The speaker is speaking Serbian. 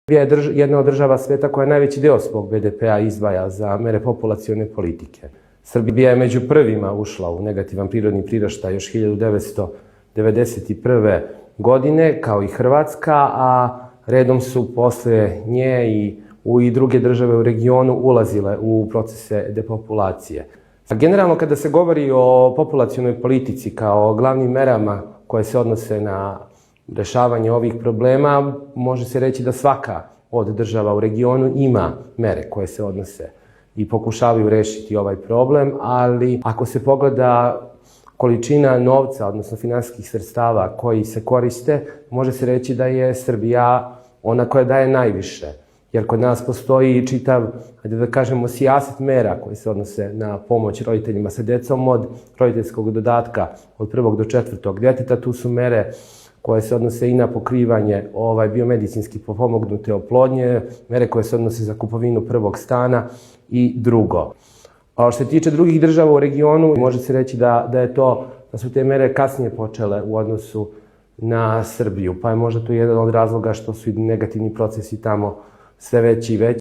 Srbija je jedna od država sveta koja najveći deo svog BDP-a izdvaja za mere populacione politike. Srbija je među prvima ušla u negativan prirodni priraštaj još 1991. godine, kao i Hrvatska, a redom su posle nje i druge države u regionu ulazile u procese depopulacije. Generalno, kada se govori o populacionoj politici kao glavnim merama koje se odnose na rešavanje ovih problema, može se reći da svaka od država u regionu ima mere koje se odnose i pokušavaju rešiti ovaj problem, ali ako se pogleda količina novca, odnosno finansijskih sredstava koji se koriste, može se reći da je Srbija ona koja daje najviše. Jer kod nas postoji čitav, da kažemo, sijaset mera koji se odnose na pomoć roditeljima sa decom, od roditeljskog dodatka od 1. do 4. deteta. Tu su mere koje se odnose i na pokrivanje biomedicinski pomognute oplodnje, mere koje se odnose za kupovinu prvog stana i drugo. Što se tiče drugih država u regionu, može se reći da su te mere kasnije počele u odnosu na Srbiju, pa je možda to jedan od razloga što su i negativni procesi tamo sve veći i veći.